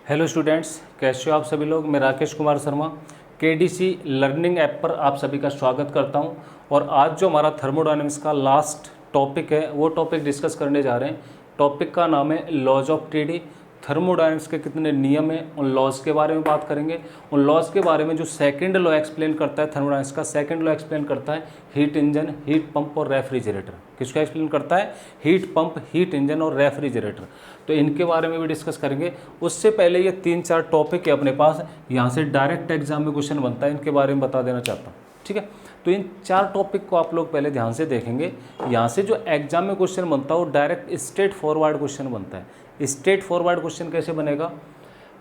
Hello students, कैसे हो आप सभी लोग। मैं Rakesh Kumar Sharma KDC learning app पर आप सभी का स्वागत करता हूं। और आज जो हमारा थर्मोडायनेमिक्स का लास्ट टॉपिक है वो टॉपिक डिस्कस करने जा रहे हैं। टॉपिक का नाम है लॉज ऑफ टीडी। थर्मोडायनेमिक्स के कितने नियम हैं उन लॉज के बारे में बात करेंगे। उन लॉज के बारे में जो सेकंड लॉ एक्सप्लेन करता है थर्मोडायनेमिक्स का, सेकंड लॉ एक्सप्लेन करता है हीट इंजन, हीट पंप और रेफ्रिजरेटर। किसको एक्सप्लेन करता है? हीट पंप, हीट इंजन और रेफ्रिजरेटर। तो इनके बारे में भी डिस्कस करेंगे। उससे पहले ये 3-4 टॉपिक है अपने पास, यहाँ से डायरेक्ट एग्जाम में क्वेश्चन बनता है, इनके बारे में बता देना चाहता हूँ। ठीक है, तो इन 4 टॉपिक को आप लोग पहले ध्यान से देखेंगे। यहाँ से जो एग्जाम में क्वेश्चन बनता है वो डायरेक्ट स्ट्रेट फॉरवर्ड क्वेश्चन बनता है। स्ट्रेट फॉरवर्ड क्वेश्चन कैसे बनेगा?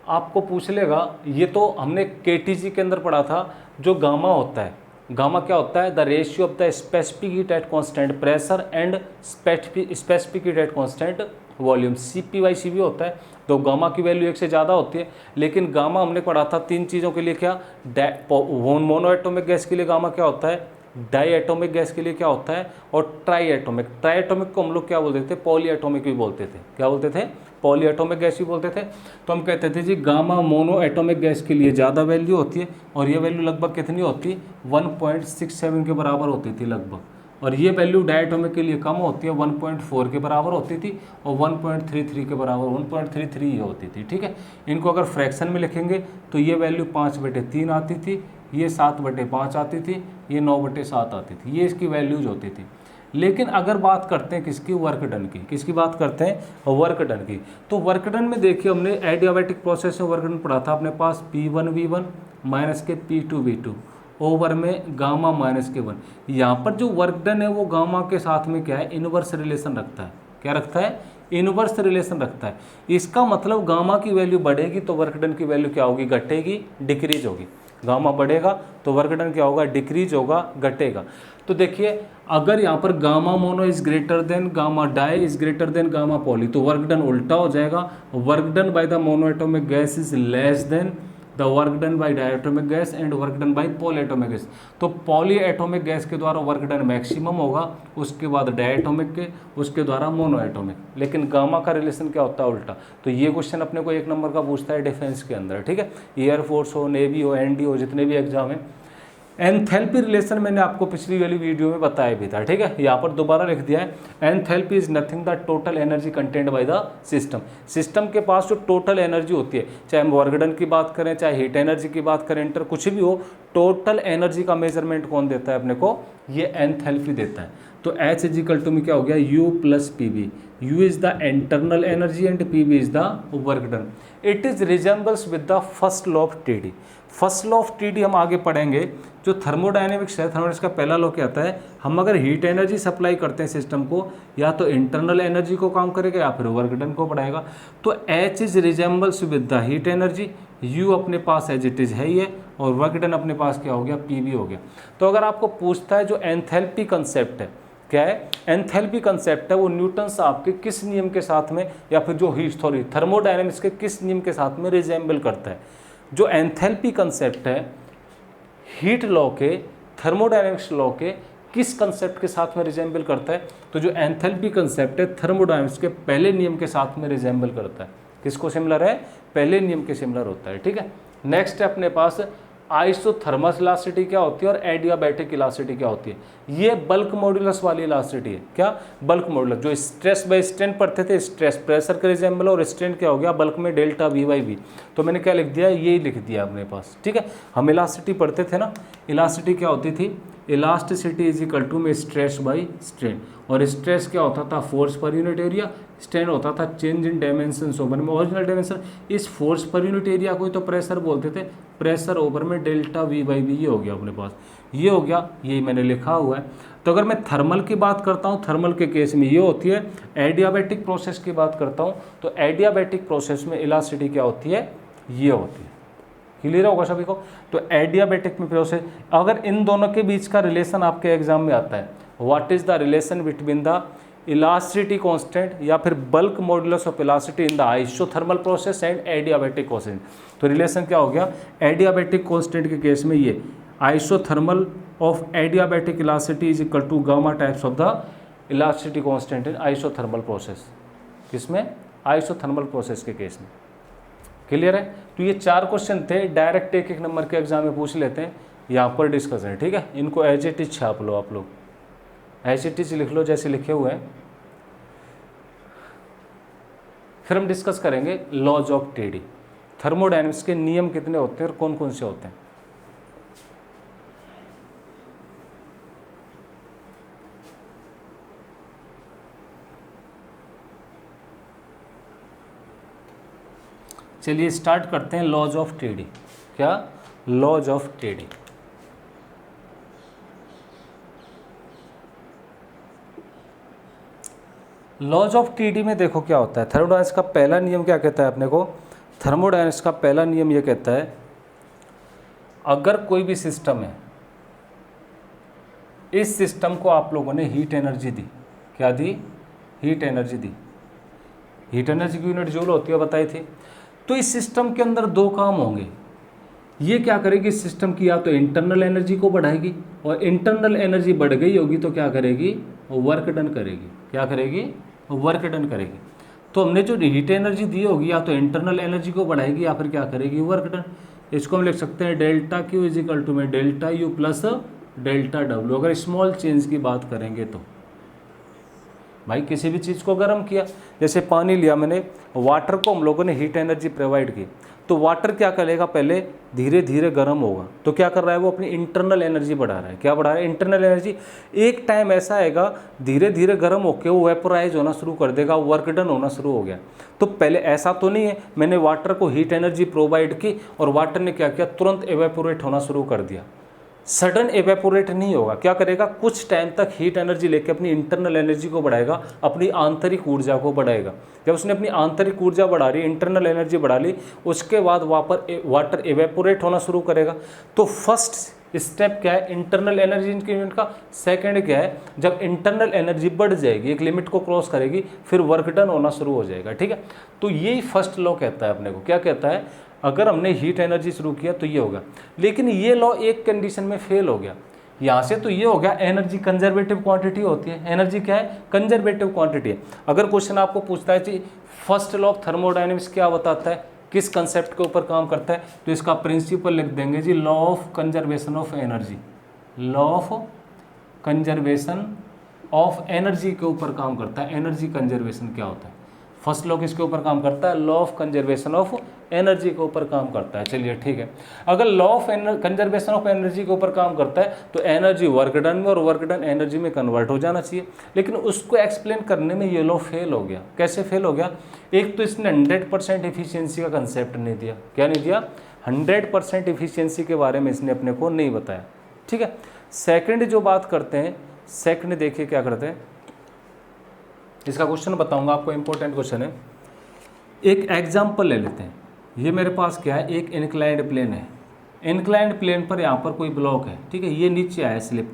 आपको पूछ लेगा, ये तो हमने केटीजी के अंदर पढ़ा था, जो गामा होता है। गामा क्या होता है? The ratio of the specific heat at constant pressure and specific heat at constant volume, CP/CV होता है। तो गामा की वैल्यू 1 से ज़्यादा होती है, लेकिन गामा हमने पढ़ा था 3 चीज़ों के लिए। क्या? मोनो एटॉमिक गैस के लिए गामा क्या होता है, डाई एटॉमिक गैस के लिए क्या होता है, और ट्राई एटॉमिक। ट्राई एटॉमिक को हम लोग क्या बोलते थे? पॉली एटॉमिक भी बोलते थे। क्या बोलते थे? पॉली एटॉमिक गैस भी बोलते थे। तो हम कहते थे जी गामा मोनो एटॉमिक गैस के लिए ज़्यादा वैल्यू होती है, और ये वैल्यू लगभग कितनी होती है? 1.67 के बराबर होती थी लगभग। और ये वैल्यू डायटोमिक के लिए कम होती है, 1.4 के बराबर होती थी, और 1.33 के बराबर 1.33 ये होती थी। ठीक है, इनको अगर फ्रैक्शन में लिखेंगे तो ये वैल्यू 5/3 आती थी, ये 7/5 आती थी, ये 9/7 आती थी। ये इसकी वैल्यूज होती थी। लेकिन अगर बात करते हैं किसकी? वर्क डन की। किसकी बात करते हैं? वर्क डन की। तो वर्क डन में देखिए, हमने एडियाबैटिक प्रोसेस में वर्क डन पढ़ा था अपने पास P1V1 माइनस के P2V2 ओवर में गामा माइनस के 1। यहाँ पर जो वर्क डन है वो गामा के साथ में क्या है? इनवर्स रिलेशन रखता है। क्या रखता है? इनवर्स रिलेशन रखता है। इसका मतलब गामा की वैल्यू बढ़ेगी तो वर्क डन की वैल्यू क्या होगी? घटेगी, डिक्रीज होगी। गामा बढ़ेगा तो वर्क डन क्या होगा? डिक्रीज होगा, घटेगा। तो देखिए, अगर यहाँ पर gamma mono is greater than gamma di is greater than gamma poly, तो वर्क डन उल्टा हो जाएगा। Work done by the mono atomic gas is less than the work done by diatomic gas and work done by poly atomic gas. तो poly atomic gas के द्वारा work done maximum होगा, उसके बाद diatomic के, उसके द्वारा मोनो एटोमिक। लेकिन गामा का रिलेशन क्या होता है? उल्टा। तो ये क्वेश्चन अपने को 1 नंबर का पूछता है डिफेंस के अंदर। ठीक है, एयरफोर्स हो, नेवी हो, ND हो, जितने भी एग्जाम है। एंथैल्पी रिलेशन मैंने आपको पिछली वाली वीडियो में बताया भी था। ठीक है, यहाँ पर दोबारा लिख दिया है। Enthalpy is nothing the total energy content bye the system. System के पास जो टोटल एनर्जी होती है, चाहे हम वर्क डन की बात करें, चाहे हीट एनर्जी की बात करें, इंटर कुछ भी हो, टोटल एनर्जी का मेजरमेंट कौन देता है अपने को? ये एंथैल्पी देता है। तो H इजिकल टू में क्या हो गया? U plus PV। U is the internal energy and PV is the work done. It is resembles with the first law of TD। First law of TD हम आगे पढ़ेंगे। जो थर्मोडायनेमिक्स है, thermodynamics का पहला लॉ क्या आता है? हम अगर हीट एनर्जी सप्लाई करते हैं सिस्टम को, या तो इंटरनल एनर्जी को काम करेगा या फिर वर्क डन को बढ़ाएगा। तो H is resembles with the heat energy, U अपने पास एज इट इज है ही है, और वर्क डन अपने पास क्या हो गया? PV हो गया। तो अगर आपको पूछता है जो एंथैल्पी कंसेप्ट है, क्या है? एंथैल्पी कंसेप्ट है वो न्यूटन्स आपके किस नियम के साथ में, या फिर जो थर्मोडायनेमिक्स के किस नियम के साथ में रिजेंबल करता है? जो एंथैल्पी कंसेप्ट है हीट लॉ के, थर्मोडायनेमिक्स लॉ के किस कंसेप्ट के साथ में रिजेंबल करता है? तो जो एंथैल्पी कंसेप्ट है थर्मोडायनेमिक्स के पहले नियम के साथ में रिजेंबल करता है। किसको सिमिलर है? पहले नियम के सिमिलर होता है। ठीक है, नेक्स्ट है अपने पास आइसोथर्मस इलास्टिसिटी क्या होती है और एडियाबैटिक इलास्टिसिटी क्या होती है। ये बल्क मॉड्यूलस वाली इलास्टिसिटी है। क्या? Bulk modulus. जो स्ट्रेस बाय स्ट्रेन पढ़ते थे, स्ट्रेस प्रेशर का रिजेंबल, और स्ट्रेन क्या हो गया? बल्क में डेल्टा V/V। तो मैंने क्या लिख दिया? ये लिख दिया अपने पास। ठीक है, हम इलास्टिसिटी पढ़ते थे ना, इलास्टिसिटी क्या होती थी? इलास्टिसिटी इज इक्वल टू में स्ट्रेस बाई स्ट्रेन, और स्ट्रेस क्या होता था? Force per unit area, strain होता था चेंज इन डायमेंशन ओवर में ओरिजिनल डायमेंशन। इस फोर्स पर यूनिट एरिया को ही तो प्रेशर बोलते थे, प्रेशर ओवर में डेल्टा V/V। ये हो गया अपने पास, ये हो गया, यही मैंने लिखा हुआ है। तो अगर मैं थर्मल की बात करता हूँ, थर्मल के केस में ये होती है। एडियाबैटिक प्रोसेस की बात करता हूँ तो एडियाबैटिक प्रोसेस में इलास्टिसिटी क्या होती है? ये होती है। क्लियर होगा सभी को? तो एडियाबैटिक में प्रोसेस, अगर इन दोनों के बीच का रिलेशन आपके एग्जाम में आता है, what is the relation between the elasticity constant या फिर bulk modulus of elasticity in the isothermal process and adiabatic process? तो रिलेशन क्या हो गया? एडियाबैटिक कांस्टेंट के केस में ये isothermal of adiabatic elasticity is equal to gamma types of the elasticity constant in isothermal process. किसमें? Isothermal process के case में। क्लियर है। तो ये 4 क्वेश्चन थे, डायरेक्ट एक एक नंबर के एग्जाम में पूछ लेते हैं, यहाँ पर डिस्कस है, ठीक है। इनको एज इट इज छाप लो आप लोग, एज इट इज लिख लो जैसे लिखे हुए हैं। फिर हम डिस्कस करेंगे लॉज ऑफ टीडी, थर्मोडायनेमिक्स के नियम कितने होते हैं और कौन कौन से होते हैं। चलिए स्टार्ट करते हैं लॉज ऑफ टीडी। क्या laws of TD? Laws of TD में देखो क्या होता है। थर्मोडायनेमिक्स का पहला नियम क्या कहता है अपने को? थर्मोडायनेमिक्स का पहला नियम ये कहता है, अगर कोई भी सिस्टम है, इस सिस्टम को आप लोगों ने हीट एनर्जी दी, क्या दी? हीट एनर्जी दी। हीट एनर्जी की यूनिट जूल होती है, बताई थी। तो इस सिस्टम के अंदर 2 काम होंगे। ये क्या करेगी इस सिस्टम की? या तो इंटरनल एनर्जी को बढ़ाएगी, और इंटरनल एनर्जी बढ़ गई होगी तो क्या करेगी? वर्क डन करेगी। क्या करेगी? वर्क डन करेगी। तो हमने जो हीट एनर्जी दी होगी, या तो इंटरनल एनर्जी को बढ़ाएगी या फिर क्या करेगी? Work done. इसको हम लिख सकते हैं delta Q is equal to में delta U plus delta W. अगर स्मॉल चेंज की बात करेंगे तो भाई किसी भी चीज़ को गर्म किया, जैसे पानी लिया मैंने, वाटर को हम लोगों ने हीट एनर्जी प्रोवाइड की, तो वाटर क्या करेगा? पहले धीरे धीरे गर्म होगा। तो क्या कर रहा है वो? अपनी इंटरनल एनर्जी बढ़ा रहा है। क्या बढ़ा रहा है? Internal energy. एक टाइम ऐसा आएगा धीरे धीरे गर्म होकर वो वेपोराइज होना शुरू कर देगा, वर्क डन होना शुरू हो गया। तो पहले ऐसा तो नहीं है मैंने वाटर को हीट एनर्जी प्रोवाइड की और वाटर ने क्या किया? तुरंत एवेपोरेट होना शुरू कर दिया। सडन एवेपोरेट नहीं होगा। क्या करेगा? कुछ टाइम तक हीट एनर्जी लेके अपनी इंटरनल एनर्जी को बढ़ाएगा, अपनी आंतरिक ऊर्जा को बढ़ाएगा। जब उसने अपनी आंतरिक ऊर्जा बढ़ा ली, इंटरनल एनर्जी बढ़ा ली, उसके बाद वाटर एवेपोरेट होना शुरू करेगा। तो फर्स्ट स्टेप क्या है? इंटरनल एनर्जी इंक्रीमेंट का। सेकंड क्या है? जब इंटरनल एनर्जी बढ़ जाएगी, एक लिमिट को क्रॉस करेगी, फिर वर्क डन होना शुरू हो जाएगा, ठीक है। तो यही फर्स्ट लॉ कहता है अपने को। क्या कहता है? अगर हमने हीट एनर्जी शुरू किया तो ये होगा। लेकिन ये लॉ एक कंडीशन में फेल हो गया। यहाँ से तो ये हो गया, एनर्जी कंजर्वेटिव क्वांटिटी होती है। एनर्जी क्या है? कंजर्वेटिव क्वांटिटी है। अगर क्वेश्चन आपको पूछता है कि फर्स्ट लॉ ऑफ थर्मोडायनेमिक्स क्या बताता है, किस कंसेप्ट के ऊपर काम करता है, तो इसका प्रिंसिपल लिख देंगे जी, law of conservation of energy. Law of conservation of energy के ऊपर काम करता है। एनर्जी कंजर्वेशन क्या होता है? फर्स्ट लॉ किसके ऊपर काम करता है? Law of conservation of energy के ऊपर काम करता है। चलिए ठीक है, अगर law of conservation of energy के ऊपर काम करता है तो एनर्जी वर्क डन में और वर्क डन एनर्जी में कन्वर्ट हो जाना चाहिए। लेकिन उसको एक्सप्लेन करने में ये लॉ फेल हो गया। कैसे फेल हो गया? एक तो इसने 100% एफिशिएंसी का कंसेप्ट नहीं दिया। क्या नहीं दिया? 100% एफिशिएंसी के बारे में इसने अपने को नहीं बताया, ठीक है। सेकंड जो बात करते हैं, सेकंड देखिए क्या करते हैं, इसका क्वेश्चन बताऊंगा आपको, इंपॉर्टेंट क्वेश्चन है। एक एग्जाम्पल ले लेते हैं। ये मेरे पास क्या है? एक इंक्लाइंड प्लेन है। इंक्लाइंड प्लेन पर यहाँ पर कोई ब्लॉक है, ठीक है। ये नीचे आया स्लिप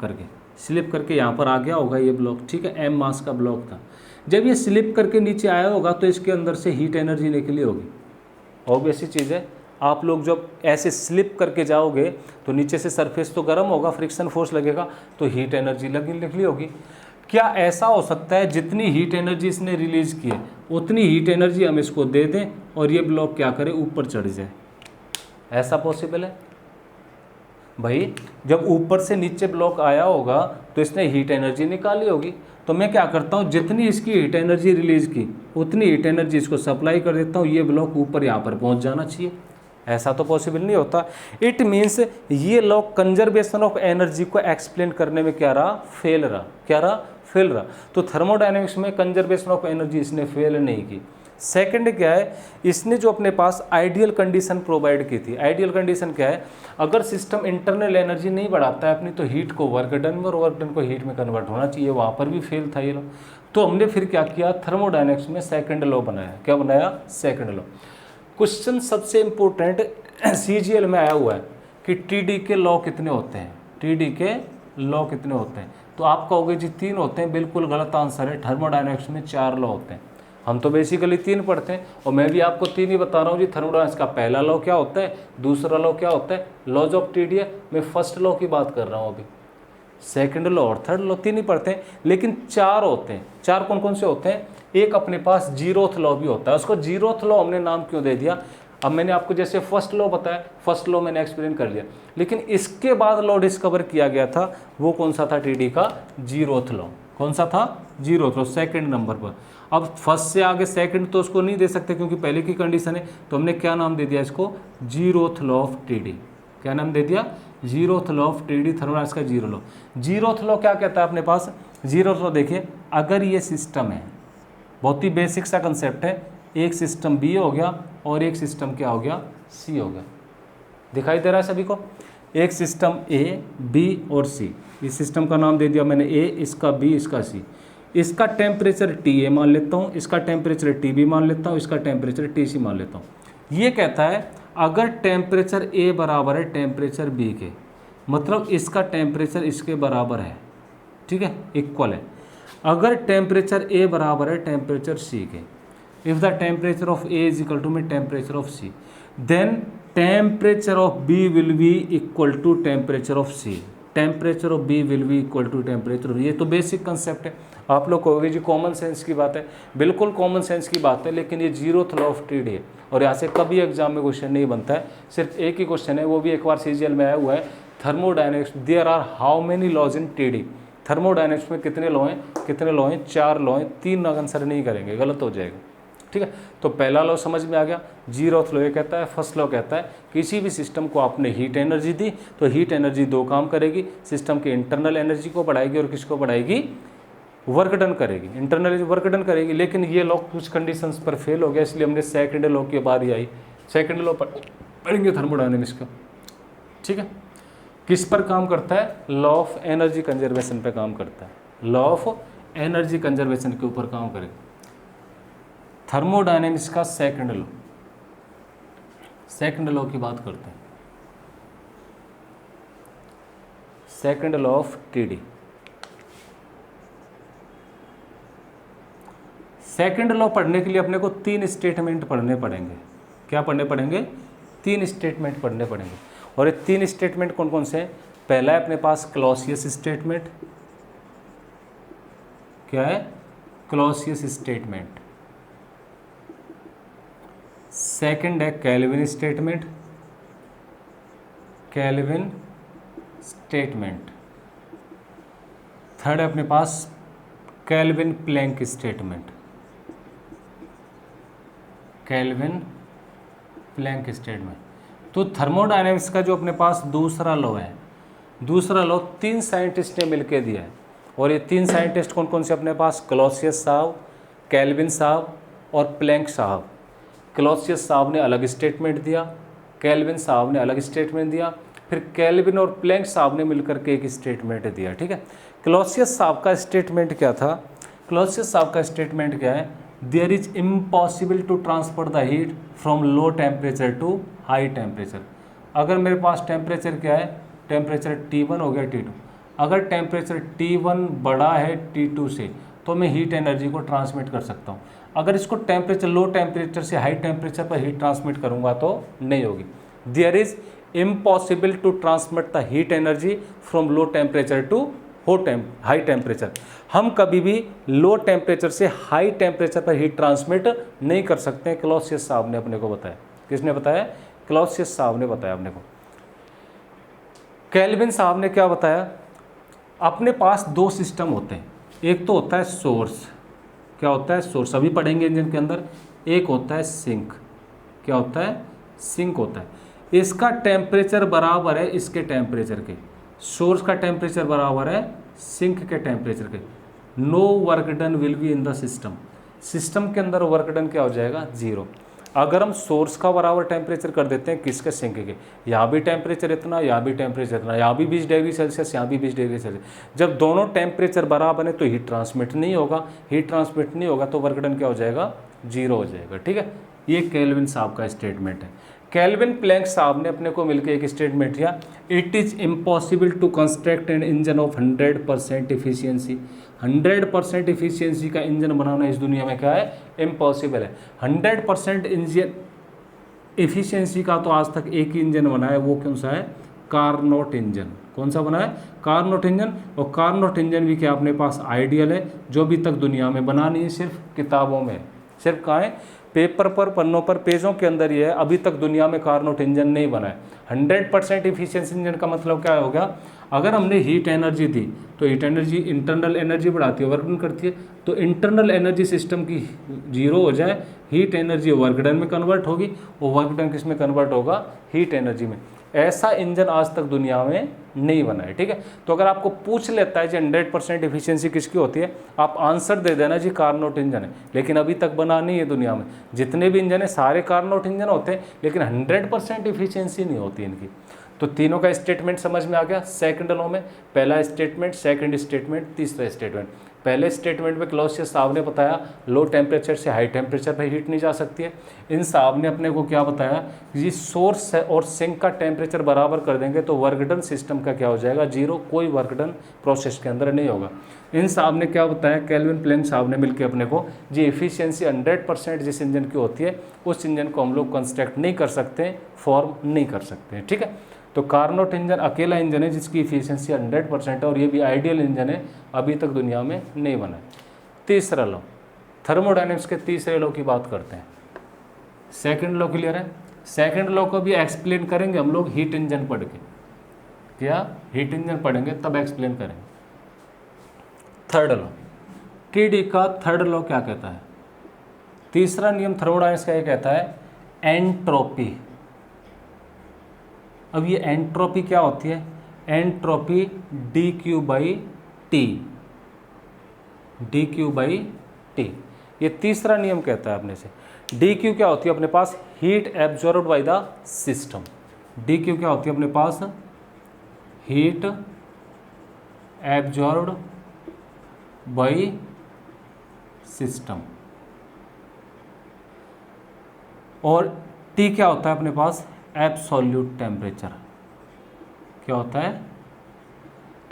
करके यहाँ पर आ गया होगा ये ब्लॉक, ठीक है। एम मास का ब्लॉक था। जब ये स्लिप करके नीचे आया होगा तो इसके अंदर से हीट एनर्जी निकली होगी। ऑब्वियस सी चीज़ है, आप लोग जब ऐसे स्लिप करके जाओगे तो नीचे से सरफेस तो गर्म होगा, फ्रिक्शन फोर्स लगेगा, तो हीट एनर्जी निकली होगी। क्या ऐसा हो सकता है जितनी हीट एनर्जी इसने रिलीज की है उतनी हीट एनर्जी हम इसको दे दें और ये ब्लॉक क्या करे? ऊपर चढ़ जाए? ऐसा पॉसिबल है? भाई जब ऊपर से नीचे ब्लॉक आया होगा तो इसने हीट एनर्जी निकाली होगी। तो मैं क्या करता हूँ, जितनी इसकी हीट एनर्जी रिलीज की उतनी हीट एनर्जी इसको सप्लाई कर देता हूँ, ये ब्लॉक ऊपर यहाँ पर पहुँच जाना चाहिए। ऐसा तो पॉसिबल नहीं होता। इट मीन्स ये लॉ कंजर्वेशन ऑफ एनर्जी को एक्सप्लेन करने में क्या रहा? फेल रहा। क्या रहा? फेल रहा। तो थर्मोडायनेमिक्स में कंजर्वेशन ऑफ एनर्जी इसने फेल नहीं की। सेकंड क्या है? इसने जो अपने पास आइडियल कंडीशन प्रोवाइड की थी। आइडियल कंडीशन क्या है? अगर सिस्टम इंटरनल एनर्जी नहीं बढ़ाता है अपनी, तो हीट को वर्क डन में और वर्क डन को हीट में कन्वर्ट होना चाहिए। वहाँ पर भी फेल था ये लॉ। तो हमने फिर क्या किया? थर्मोडायनेमिक्स में सेकंड लॉ बनाया। क्या बनाया? Second law. क्वेश्चन सबसे इम्पोर्टेंट CGL में आया हुआ है कि TD के लॉ कितने होते हैं? TD के लॉ कितने होते हैं? तो आप कहोगे जी 3 होते हैं। बिल्कुल गलत आंसर है। थर्मोडायनेमिक्स में 4 लॉ होते हैं। हम तो बेसिकली 3 पढ़ते हैं और मैं भी आपको 3 ही बता रहा हूँ जी। थर्मोडायनेमिक्स का पहला लॉ क्या होता है, दूसरा लॉ क्या होता है, लॉज ऑफ TD है। मैं फर्स्ट लॉ की बात कर रहा हूँ अभी। सेकंड लॉ और थर्ड लॉ 3 ही पढ़ते हैं, लेकिन 4 होते हैं। 4 कौन कौन से होते हैं? एक अपने पास जीरोथ लॉ भी होता है। उसको जीरोथ लॉ हमने नाम क्यों दे दिया? अब मैंने आपको जैसे फर्स्ट लॉ बताया, फर्स्ट लॉ मैंने एक्सप्लेन कर लिया, लेकिन इसके बाद लॉ डिस्कवर किया गया था, वो कौन सा था, टीडी का 0th लॉ। कौन सा था, 0th लॉ, सेकंड नंबर पर। अब फर्स्ट से आगे सेकंड तो उसको नहीं दे सकते क्योंकि पहले की कंडीशन है, तो हमने क्या नाम दे दिया इसको, 0th लॉ ऑफ टीडी। क्या नाम दे दिया, 0th law of TD, thermodynamics का 0 लॉ। 0th लॉ क्या कहता है अपने पास, 0th लॉ देखिए, अगर ये सिस्टम है, बहुत ही बेसिक सा कंसेप्ट है, एक सिस्टम बी हो गया और एक सिस्टम क्या हो गया, सी हो गया। दिखाई दे रहा है सभी को, एक सिस्टम ए, बी और सी। इस सिस्टम का नाम दे दिया मैंने ए, इसका बी, इसका सी। इसका टेम्परेचर टी ए मान लेता हूँ, इसका टेम्परेचर टी बी मान लेता हूँ, इसका टेम्परेचर टी सी मान लेता हूँ। ये कहता है अगर टेम्परेचर ए बराबर है टेम्परेचर बी के, मतलब इसका टेम्परेचर इसके बराबर है, ठीक है, इक्वल है। अगर टेम्परेचर ए बराबर है टेम्परेचर सी के, if the temperature of A is equal to में temperature of C, then temperature of B will be equal to temperature of C, temperature of B will be equal to temperature of. ये तो basic concept है, आप लोग कहोगे जी common sense की बात है, बिल्कुल कॉमन सेंस की बात है, लेकिन ये 0th लॉ ऑफ टीडी है और यहाँ से कभी एग्जाम में क्वेश्चन नहीं बनता है, सिर्फ एक ही क्वेश्चन है, वो भी एक बार सीजीएल में आया हुआ है, thermodynamics, there are how many laws in TD. Thermodynamics में कितने लॉ हैं, कितने लॉ हैं, 4 लॉ हैं, 3 आंसर नहीं करेंगे, गलत हो जाएगा, ठीक है। तो पहला लॉ समझ में आ गया, 0th लॉ ये कहता है, फर्स्ट लॉ कहता है किसी भी सिस्टम को आपने हीट एनर्जी दी तो हीट एनर्जी 2 काम करेगी, सिस्टम के इंटरनल एनर्जी को बढ़ाएगी और किसको बढ़ाएगी, वर्क डन करेगी, इंटरनल वर्क डन करेगी। लेकिन ये लॉ कुछ कंडीशंस पर फेल हो गया, इसलिए हमने सेकंड लॉ की बारी आई, सेकंड लॉ पढ़ेंगे थर्मोडायनेमिक्स का, ठीक है। किस पर काम करता है, लॉ ऑफ एनर्जी कंजर्वेशन पे काम करता है, लॉ ऑफ एनर्जी कंजर्वेशन के ऊपर काम करेगा थर्मोडायनेमिक्स का सेकंड लॉ। सेकंड लॉ की बात करते हैं, second law of TD. Second law पढ़ने के लिए अपने को 3 स्टेटमेंट पढ़ने पड़ेंगे। क्या पढ़ने पड़ेंगे, 3 स्टेटमेंट पढ़ने पड़ेंगे। और ये 3 स्टेटमेंट कौन कौन से हैं, पहला है अपने पास क्लॉसियस स्टेटमेंट। क्या है, क्लॉसियस स्टेटमेंट। सेकंड है Kelvin statement, Kelvin statement. Third है अपने पास Kelvin Planck statement, Kelvin Planck statement. तो थर्मोडायनेमिक्स का जो अपने पास दूसरा लॉ है, दूसरा लॉ 3 साइंटिस्ट ने मिलकर दिया है। और ये 3 साइंटिस्ट कौन कौन से अपने पास, क्लॉसियस साहब, केल्विन साहब और प्लैंक साहब। क्लॉसियस साहब ने अलग स्टेटमेंट दिया, केल्विन साहब ने अलग स्टेटमेंट दिया, फिर केल्विन और प्लैंक साहब ने मिलकर के एक स्टेटमेंट दिया, ठीक है। क्लॉसियस साहब का स्टेटमेंट क्या था, क्लॉसियस साहब का स्टेटमेंट क्या है, there is impossible to transfer the heat from low temperature to high temperature. अगर मेरे पास टेम्परेचर क्या है, टेम्परेचर T1 हो गया T2, अगर टेम्परेचर T1 बड़ा है T2 से तो मैं हीट एनर्जी को ट्रांसमिट कर सकता हूँ। अगर इसको टेम्परेचर लो टेम्परेचर से हाई टेम्परेचर पर हीट ट्रांसमिट करूँगा तो नहीं होगी। There is impossible to transmit the heat energy from low temperature to high temperature. हम कभी भी लो टेम्परेचर से हाई टेम्परेचर पर हीट ट्रांसमिट नहीं कर सकते हैं, क्लॉसियस साहब ने अपने को बताया। किसने बताया, क्लॉसियस साहब ने बताया अपने को। केल्विन साहब ने क्या बताया, अपने पास 2 सिस्टम होते हैं, एक तो होता है सोर्स। क्या होता है, सोर्स अभी पढ़ेंगे इंजन के अंदर। एक होता है सिंक। क्या होता है, सिंक होता है। इसका टेम्परेचर बराबर है इसके टेम्परेचर के, सोर्स का टेम्परेचर बराबर है सिंक के टेम्परेचर के। No work done will be in the system, system के अंदर वर्क डन क्या हो जाएगा, 0। अगर हम सोर्स का बराबर टेम्परेचर कर देते हैं किसके, सिंक के, यहाँ भी टेम्परेचर इतना, यहाँ भी टेम्परेचर इतना, यहाँ भी 20 डिग्री सेल्सियस, यहाँ भी 20 डिग्री सेल्सियस, जब दोनों टेम्परेचर बराबर है तो हीट ट्रांसमिट नहीं होगा, हीट ट्रांसमिट नहीं होगा तो वर्क डन क्या हो जाएगा, 0 हो जाएगा, ठीक है। ये केल्विन साहब का स्टेटमेंट है। केल्विन प्लैंक साहब ने अपने को मिलकर एक स्टेटमेंट दिया, it is impossible to construct an engine of 100% efficiency. 100% efficiency का इंजन बनाना इस दुनिया में क्या है, इम्पॉसिबल है। 100% इंजन इफिशियंसी का तो आज तक एक ही इंजन बना है, वो कौन सा है, कार्नोट इंजन। कौन सा बना है, कार्नोट इंजन। और कार्नोट इंजन भी क्या अपने पास आइडियल है, जो अभी तक दुनिया में बना नहीं है, सिर्फ किताबों में। सिर्फ कहाँ है, पेपर पर, पन्नों पर, पेजों के अंदर ये है, अभी तक दुनिया में कार्नोट इंजन नहीं बना है। 100% इफिशियंसी इंजन का मतलब क्या हो गया, अगर हमने हीट एनर्जी दी तो हीट एनर्जी इंटरनल एनर्जी बढ़ाती है, वर्क डन करती है, तो इंटरनल एनर्जी सिस्टम की 0 हो जाए, हीट एनर्जी वर्क डन में कन्वर्ट होगी, वो वर्क डन किस में कन्वर्ट होगा, हीट एनर्जी में। ऐसा इंजन आज तक दुनिया में नहीं बना है, ठीक है। तो अगर आपको पूछ लेता है जी 100% इफिशियंसी किसकी होती है, आप आंसर दे देना जी कार्नोट इंजन है, लेकिन अभी तक बना नहीं है दुनिया में। जितने भी इंजन है सारे कार्नोट इंजन होते हैं, लेकिन 100% इफिशियंसी नहीं होती इनकी। तो तीनों का स्टेटमेंट समझ में आ गया सेकंड लॉ में, पहला स्टेटमेंट, सेकंड स्टेटमेंट, तीसरा स्टेटमेंट। पहले स्टेटमेंट में क्लॉसियस साहब ने बताया लो टेम्परेचर से हाई टेम्परेचर पर हीट नहीं जा सकती है। इन साहब ने अपने को क्या बताया कि सोर्स और सिंक का टेम्परेचर बराबर कर देंगे तो वर्क डन सिस्टम का क्या हो जाएगा, 0, कोई वर्क डन प्रोसेस के अंदर नहीं होगा। इन साहब ने क्या बताया, केल्विन प्लैंक साहब ने मिलकर अपने को जी एफिशिएंसी 100% जिस इंजन की होती है उस इंजन को हम लोग कंस्ट्रक्ट नहीं कर सकते, फॉर्म नहीं कर सकते, ठीक है। तो कार्नोट इंजन अकेला इंजन है जिसकी इफिशिएंसी 100% है और ये भी आइडियल इंजन है, अभी तक दुनिया में नहीं बना है। तीसरा लॉ, थर्मोडायनेमिक्स के तीसरे लॉ की बात करते हैं। सेकंड लॉ क्लियर है, सेकंड लॉ को भी एक्सप्लेन करेंगे हम लोग हीट इंजन पढ़ के, क्या हीट इंजन पढ़ेंगे तब एक्सप्लेन करेंगे। थर्ड लॉ, टीडी का थर्ड लॉ क्या कहता है, तीसरा नियम थर्मोडायनेमिक्स का ये कहता है एंट्रोपी। अब ये एंट्रोपी क्या होती है, एंट्रोपी dQ/T, dQ/T, ये तीसरा नियम कहता है अपने से। dQ क्या होती है अपने पास, heat absorbed by the system. dQ क्या होती है अपने पास, हीट एब्जॉर्ब्ड बाय सिस्टम। और T क्या होता है अपने पास, एब्सोल्यूट टेम्परेचर। क्या होता है,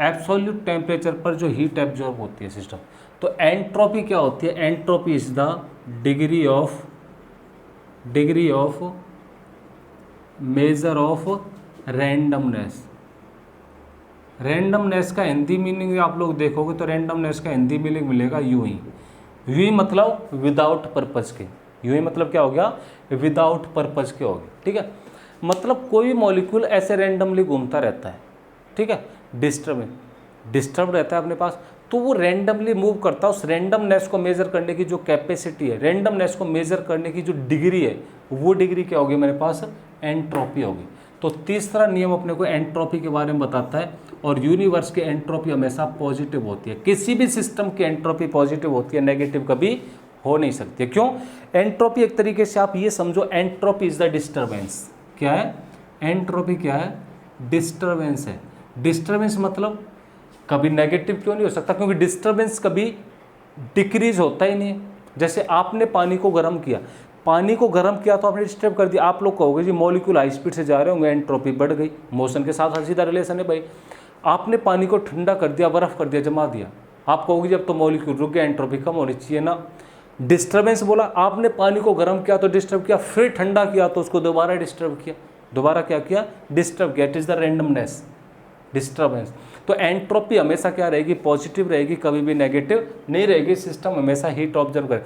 एब्सोल्यूट टेम्परेचर पर जो हीट एब्जॉर्ब होती है सिस्टम। तो एंट्रोपी क्या होती है, entropy is the degree of measure of randomness. Randomness का हिंदी मीनिंग आप लोग देखोगे तो रैंडमनेस का हिंदी मीनिंग मिलेगा यूं ही मतलब विदाउट पर्पज के। यूं ही मतलब क्या हो गया, विदाउट पर्पज के हो गए, ठीक है। मतलब कोई मॉलिक्यूल ऐसे रैंडमली घूमता रहता है, ठीक है, डिस्टर्ब रहता है अपने पास, तो वो रैंडमली मूव करता है। उस रैंडमनेस को मेजर करने की जो कैपेसिटी है, रैंडमनेस को मेजर करने की जो डिग्री है, वो डिग्री क्या होगी मेरे पास, एंट्रोपी होगी। तो तीसरा नियम अपने को एंट्रोपी के बारे में बताता है, और यूनिवर्स की एंट्रोपी हमेशा पॉजिटिव होती है। किसी भी सिस्टम की एंट्रोपी पॉजिटिव होती है, नेगेटिव कभी हो नहीं सकती है। क्यों, एंट्रोपी एक तरीके से आप ये समझो, एंट्रोपी इज द डिस्टर्बेंस। क्या है, एंट्रोपी क्या है, डिस्टर्बेंस है। डिस्टर्बेंस मतलब कभी नेगेटिव क्यों नहीं हो सकता, क्योंकि डिस्टर्बेंस कभी डिक्रीज होता ही नहीं है। जैसे आपने पानी को गर्म किया तो आपने डिस्टर्ब कर दिया। आप लोग कहोगे जी मॉलिक्यूल हाई स्पीड से जा रहे होंगे, एंट्रोपी बढ़ गई, मोशन के साथ सीधा रिलेशन है भाई। आपने पानी को ठंडा कर दिया, बर्फ कर दिया, जमा दिया, आप कहोगे जब तो मॉलिक्यूल रुक गया, एंट्रोपी कम होनी चाहिए ना। डिस्टर्बेंस बोला, आपने पानी को गर्म किया तो डिस्टर्ब किया, फिर ठंडा किया तो उसको दोबारा डिस्टर्ब किया, दोबारा क्या किया, डिस्टर्ब किया। It is the randomness, disturbance. तो एंट्रोपी हमेशा क्या रहेगी, पॉजिटिव रहेगी, कभी भी नेगेटिव नहीं रहेगी। सिस्टम हमेशा हीट ऑब्जर्व करे।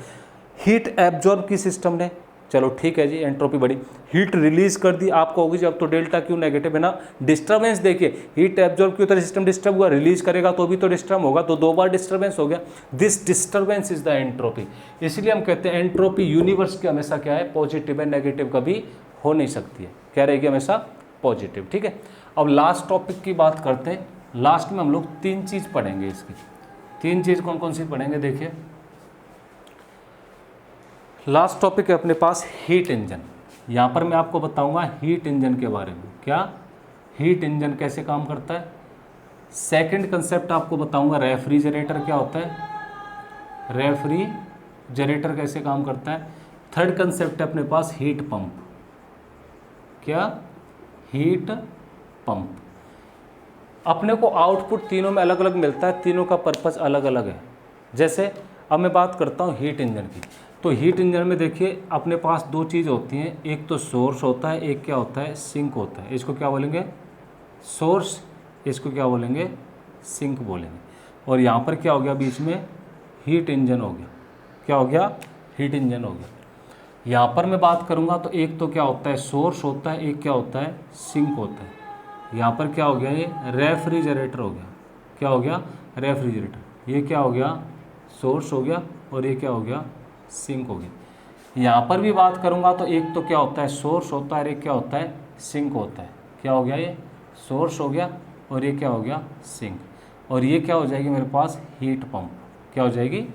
हीट एब्जॉर्ब की सिस्टम ने, चलो ठीक है जी, एंट्रोपी बढ़ी, हीट रिलीज कर दी, आप कहोगे जब तो डेल्टा क्यू नेगेटिव है ना। डिस्टर्बेंस देखिए, हीट एब्जॉर्ब की तरह सिस्टम डिस्टर्ब हुआ, रिलीज करेगा तो भी तो डिस्टर्ब होगा, तो 2 बार डिस्टर्बेंस हो गया। This disturbance is the entropy. इसलिए हम कहते हैं एंट्रोपी यूनिवर्स की हमेशा क्या है, पॉजिटिव है, नेगेटिव कभी हो नहीं सकती है, क्या रहेगी, हमेशा पॉजिटिव, ठीक है। अब लास्ट टॉपिक की बात करते हैं। लास्ट में हम लोग 3 चीज़ पढ़ेंगे। इसकी 3 चीज़ कौन कौन सी पढ़ेंगे, देखिए। लास्ट टॉपिक है अपने पास हीट इंजन। यहाँ पर मैं आपको बताऊंगा हीट इंजन के बारे में, क्या हीट इंजन कैसे काम करता है। सेकंड कंसेप्ट आपको बताऊंगा रेफ्रिजरेटर क्या होता है, रेफ्रिजरेटर कैसे काम करता है। थर्ड कंसेप्ट है अपने पास हीट पंप, क्या, हीट पंप। अपने को आउटपुट तीनों में अलग अलग मिलता है, तीनों का पर्पस अलग अलग है। जैसे अब मैं बात करता हूँ हीट इंजन की, तो हीट इंजन में देखिए अपने पास 2 चीज़ होती हैं, एक तो सोर्स होता है, एक क्या होता है, सिंक होता है। इसको क्या बोलेंगे, सोर्स, इसको क्या बोलेंगे, सिंक बोलेंगे। और यहाँ पर क्या हो गया, बीच में हीट इंजन हो गया। क्या हो गया, हीट इंजन हो गया। यहाँ पर मैं बात करूँगा तो एक तो क्या होता है सोर्स होता है, एक क्या होता है सिंक होता है। यहाँ पर क्या हो गया, ये रेफ्रिजरेटर हो गया। क्या हो गया, रेफ्रिजरेटर। ये क्या हो गया, सोर्स हो गया, और ये क्या हो गया, सिंक हो गया। यहाँ पर भी बात करूँगा तो एक तो क्या होता है सोर्स होता है, और एक क्या होता है सिंक होता है। क्या हो गया, ये सोर्स हो गया, और ये क्या हो गया सिंक। और ये क्या हो जाएगी मेरे पास हीट पंप। क्या हो जाएगी,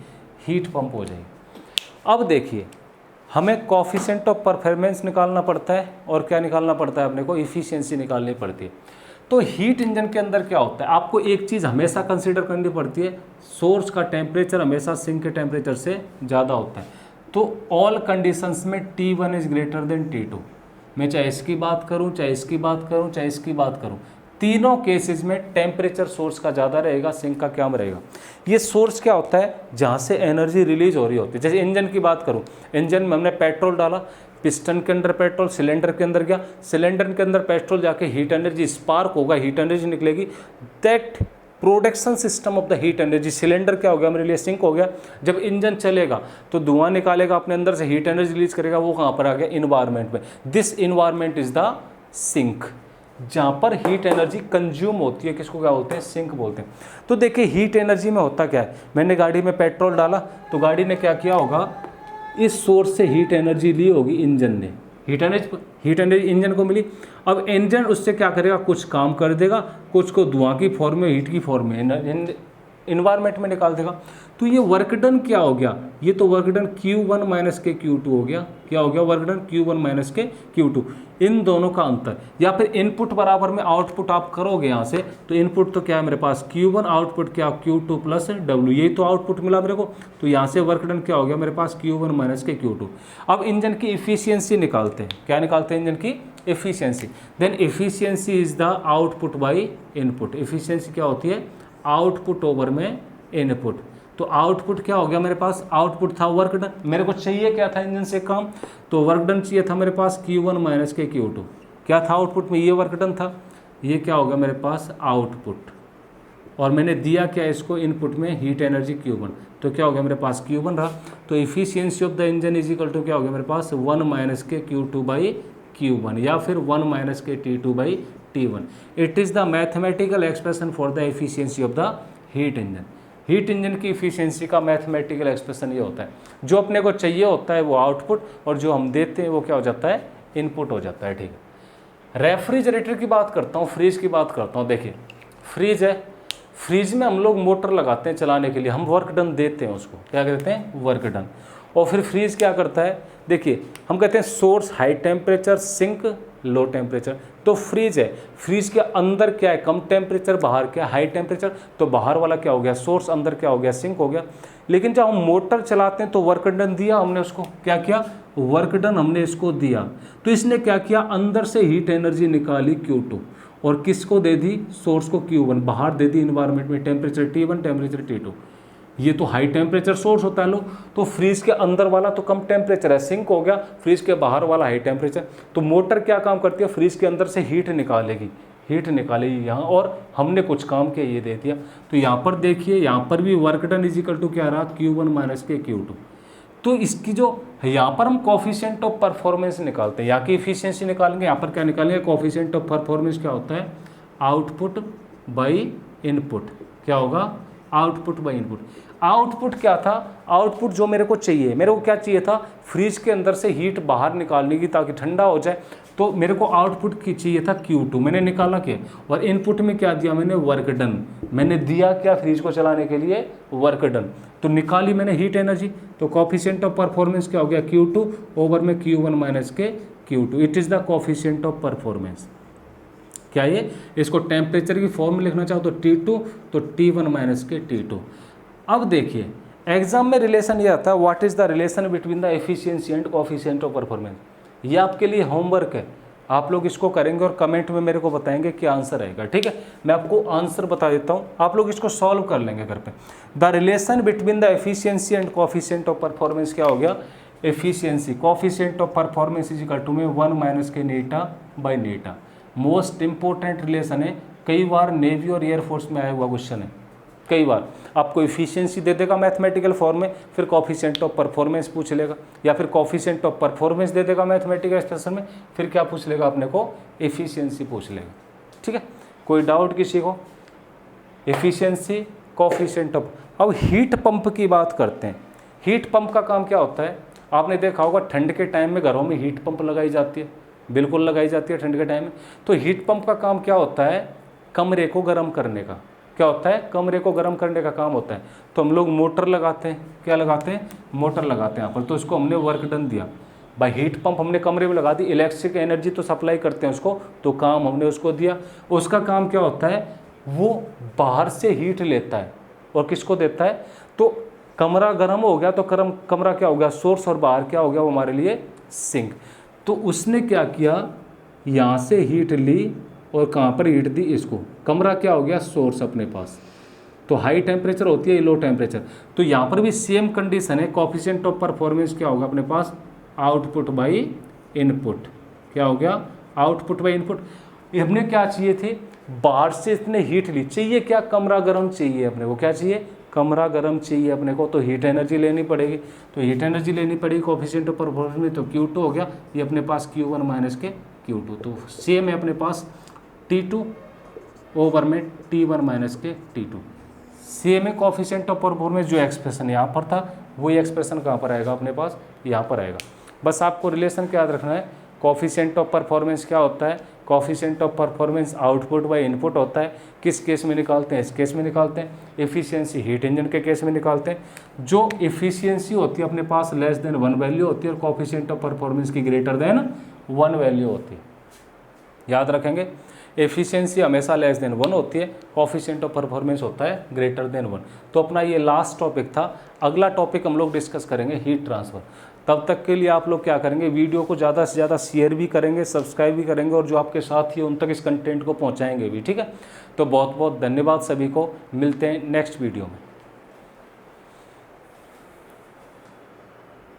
हीट पंप हो जाएगी। अब देखिए, हमें कोफिशिएंट ऑफ परफॉर्मेंस निकालना पड़ता है, और क्या निकालना पड़ता है अपने को, इफ़िशियंसी निकालनी पड़ती है। तो हीट इंजन के अंदर क्या होता है, आपको एक चीज़ हमेशा कंसीडर करनी पड़ती है, सोर्स का टेम्परेचर हमेशा सिंक के टेम्परेचर से ज़्यादा होता है। तो ऑल कंडीशंस में T1 is greater than T2। मैं चाहे इसकी बात करूं, चाहे इसकी बात करूं, चाहे इसकी बात करूं, तीनों केसेस में टेम्परेचर सोर्स का ज़्यादा रहेगा, सिंक का कम रहेगा। ये सोर्स क्या होता है, जहाँ से एनर्जी रिलीज हो रही होती है। जैसे इंजन की बात करूँ, इंजन में हमने पेट्रोल डाला, पिस्टन के अंदर पेट्रोल, सिलेंडर के अंदर गया, सिलेंडर के अंदर पेट्रोल जाके हीट एनर्जी स्पार्क होगा, हीट एनर्जी निकलेगी। That production system of the heat energy, cylinder क्या हो गया मेरे लिए सिंक हो गया। जब इंजन चलेगा तो धुआं निकालेगा अपने अंदर से, हीट एनर्जी रिलीज करेगा, वो कहाँ पर आ गया, इन्वायरमेंट में। This environment is the sink, जहाँ पर हीट एनर्जी कंज्यूम होती है, किसको क्या बोलते हैं, सिंक बोलते हैं। तो देखिए हीट एनर्जी में होता क्या है, मैंने गाड़ी में पेट्रोल डाला तो गाड़ी ने क्या किया होगा, इस सोर्स से हीट एनर्जी ली होगी इंजन ने, हीट एनर्जी इंजन को मिली। अब इंजन उससे क्या करेगा, कुछ काम कर देगा, कुछ को धुआं की फॉर्म में, हीट की फॉर्म में इन्वायरमेंट में निकाल देगा। तो ये वर्क डन क्या हो गया, ये तो वर्क डन Q1 माइनस के Q2 हो गया। क्या हो गया, वर्क डन Q1 माइनस के Q2, इन दोनों का अंतर। या फिर इनपुट बराबर में आउटपुट आप करोगे यहाँ से, तो इनपुट तो क्या है मेरे पास Q1, आउटपुट क्या Q2 प्लस W, यही तो आउटपुट मिला मेरे को। तो यहाँ से वर्क डन क्या हो गया मेरे पास Q1 माइनस के Q2। अब इंजन की इफिशियंसी निकालते हैं, क्या निकालते हैं, इंजन की efficiency. Then efficiency is the output by input. Efficiency क्या होती है, आउटपुट ओवर में इनपुट। तो आउटपुट क्या हो गया मेरे पास, आउटपुट था वर्क डन, मेरे को चाहिए क्या था इंजन से काम, तो वर्क डन चाहिए था मेरे पास Q1 माइनस के Q2। क्या था आउटपुट में, ये वर्क डन था, ये क्या होगा मेरे पास आउटपुट, और मैंने दिया क्या इसको इनपुट में, हीट एनर्जी Q1। तो क्या हो गया मेरे पास Q1 रहा। तो efficiency of the engine is equal to क्या हो गया मेरे पास 1 माइनस के Q2 बाई Q1, या फिर 1 माइनस के T2 by T1। It is the mathematical expression for the efficiency of the heat engine. Heat engine की इफिशियंसी का मैथमेटिकल एक्सप्रेशन ये होता है, जो अपने को चाहिए होता है वो आउटपुट, और जो हम देते हैं वो क्या हो जाता है, इनपुट हो जाता है। ठीक है, रेफ्रिजरेटर की बात करता हूँ, फ्रिज की बात करता हूँ। देखिए फ्रिज है, फ्रिज में हम लोग मोटर लगाते हैं चलाने के लिए, हम वर्क डन देते हैं उसको, क्या कहते हैं, वर्क डन। और फिर फ्रीज क्या करता है, देखिए हम कहते हैं source high temperature, sink low temperature. तो फ्रीज है, फ्रीज के अंदर क्या है, कम टेम्परेचर, बाहर क्या हाई टेम्परेचर। तो बाहर वाला क्या हो गया सोर्स, अंदर क्या हो गया सिंक हो गया। लेकिन जब हम मोटर चलाते हैं तो वर्क डन दिया हमने उसको, क्या किया, वर्क डन हमने इसको दिया। तो इसने क्या किया, अंदर से हीट एनर्जी निकाली Q2, और किसको दे दी, सोर्स को Q1, बाहर दे दी इन्वायरमेंट में टेम्परेचर T1, टेम्परेचर T2। ये तो हाई टेम्परेचर सोर्स होता है लो। तो फ्रीज के अंदर वाला तो कम टेम्परेचर है, सिंक हो गया, फ्रीज के बाहर वाला हाई टेम्परेचर। तो मोटर क्या काम करती है, फ्रीज के अंदर से हीट निकालेगी, हीट निकालेगी यहाँ, और हमने कुछ काम किया ये दे दिया। तो यहाँ पर देखिए, यहाँ पर भी work done is equal to क्या रहा, Q1 माइनस के Q2। तो इसकी जो यहाँ पर हम कोफिशिएंट ऑफ परफॉर्मेंस निकालते हैं, यहाँ की इफिशियंसी निकालेंगे, यहाँ पर क्या निकालेंगे, कोफिशिएंट ऑफ परफॉर्मेंस क्या होता है, आउटपुट बाई इनपुट। क्या होगा, आउटपुट बाई इनपुट। आउटपुट क्या था, आउटपुट जो मेरे को चाहिए, मेरे को क्या चाहिए था, फ्रिज के अंदर से हीट बाहर निकालने की ताकि ठंडा हो जाए। तो मेरे को आउटपुट की चाहिए था Q2, मैंने निकाला क्या, और इनपुट में क्या दिया मैंने, वर्क डन। मैंने दिया क्या फ्रिज को चलाने के लिए, वर्क डन। तो निकाली मैंने हीट एनर्जी। तो कोफिशिएंट ऑफ परफॉर्मेंस क्या हो गया, Q2 ओवर में Q1 माइनस के Q2। It is the coefficient of performance. क्या ये, इसको टेम्परेचर की फॉर्म में लिखना चाहो तो T2, तो T1 माइनस के T2। अब देखिए एग्जाम में रिलेशन ये आता है, what is the relation between the efficiency and coefficient of performance. ये आपके लिए होमवर्क है, आप लोग इसको करेंगे और कमेंट में मेरे को बताएंगे क्या आंसर आएगा। ठीक है, मैं आपको आंसर बता देता हूँ, आप लोग इसको सॉल्व कर लेंगे घर पे। The relation between the efficiency and coefficient of performance क्या हो गया, efficiency coefficient of performance is equal to में 1 माइनस के नीटा बाई नीटा। मोस्ट इंपॉर्टेंट रिलेशन है, कई बार नेवी और एयरफोर्स में आया हुआ क्वेश्चन है, कई बार आपको इफिशियंसी दे देगा मैथमेटिकल फॉर्म में, फिर कोफिशिएंट ऑफ परफॉर्मेंस पूछ लेगा, या फिर कोफिशिएंट ऑफ परफॉर्मेंस दे देगा मैथमेटिकल एक्सप्रेशन में, फिर क्या पूछ लेगा अपने को, एफिशिएंसी पूछ लेगा। ठीक है, कोई डाउट किसी को? Efficiency, coefficient of. अब हीट पंप की बात करते हैं। हीट पंप का काम क्या होता है? आपने देखा होगा ठंड के टाइम में घरों में हीट पंप लगाई जाती है, बिल्कुल लगाई जाती है ठंड के टाइम में। तो हीट पंप का काम क्या होता है? कमरे को गर्म करने का। क्या होता है? कमरे को गर्म करने का काम होता है। तो हम लोग मोटर लगाते हैं, क्या लगाते हैं? मोटर लगाते हैं यहाँ पर। तो इसको हमने वर्क डन दिया भाई, हीट पंप हमने कमरे में लगा दी, इलेक्ट्रिक एनर्जी तो सप्लाई करते हैं उसको, तो काम हमने उसको दिया। उसका काम क्या होता है? वो बाहर से हीट लेता है और किसको देता है? तो कमरा गर्म हो गया तो कमरा क्या हो गया? सोर्स, और बाहर क्या हो गया? वो हमारे लिए सिंक। तो उसने क्या किया? यहाँ से हीट ली और कहाँ पर हीट दी? इसको। कमरा क्या हो गया? सोर्स अपने पास। तो हाई टेम्परेचर होती है, लो टेम्परेचर। तो यहाँ पर भी सेम कंडीशन है। कोफिशिएंट ऑफ परफॉर्मेंस क्या होगा अपने पास? Output by input. क्या हो गया? Output by input. हमने क्या चाहिए थे? बाहर से इतने हीट ली, चाहिए क्या? कमरा गर्म चाहिए अपने को। क्या चाहिए? कमरा गर्म चाहिए अपने को, तो हीट एनर्जी लेनी पड़ेगी। तो हीट एनर्जी लेनी पड़ेगी कोफिशिएंट ऑफ परफॉर्मेंस, तो Q2 हो गया, ये अपने पास Q1 माइनस के Q2। तो सेम है अपने पास T2 ओवर में T1 माइनस के T2। सेम है कोफिशिएंट ऑफ परफॉर्मेंस, जो एक्सप्रेशन यहाँ पर था वही एक्सप्रेशन कहाँ पर आएगा अपने पास? यहाँ पर आएगा। बस आपको रिलेशन क्या याद रखना है? कोफिशिएंट ऑफ परफॉर्मेंस क्या होता है? Coefficient of performance output by input होता है। किस केस में निकालते हैं? इस केस में निकालते हैं। एफिशिएंसी हीट इंजन के केस में निकालते हैं। जो एफिशिएंसी होती है अपने पास लेस देन 1 वैल्यू होती है, और कोफिशिएंट ऑफ परफॉर्मेंस की ग्रेटर देन 1 वैल्यू होती है। याद रखेंगे, एफिशिएंसी हमेशा लेस देन 1 होती है, कोफिशिएंट ऑफ परफॉर्मेंस होता है ग्रेटर देन 1। तो अपना ये लास्ट टॉपिक था। अगला टॉपिक हम लोग डिस्कस करेंगे हीट ट्रांसफ़र। तब तक के लिए आप लोग क्या करेंगे? वीडियो को ज़्यादा से ज़्यादा शेयर भी करेंगे, सब्सक्राइब भी करेंगे, और जो आपके साथी हैं उन तक इस कंटेंट को पहुंचाएंगे भी। ठीक है, तो बहुत बहुत धन्यवाद सभी को। मिलते हैं नेक्स्ट वीडियो में।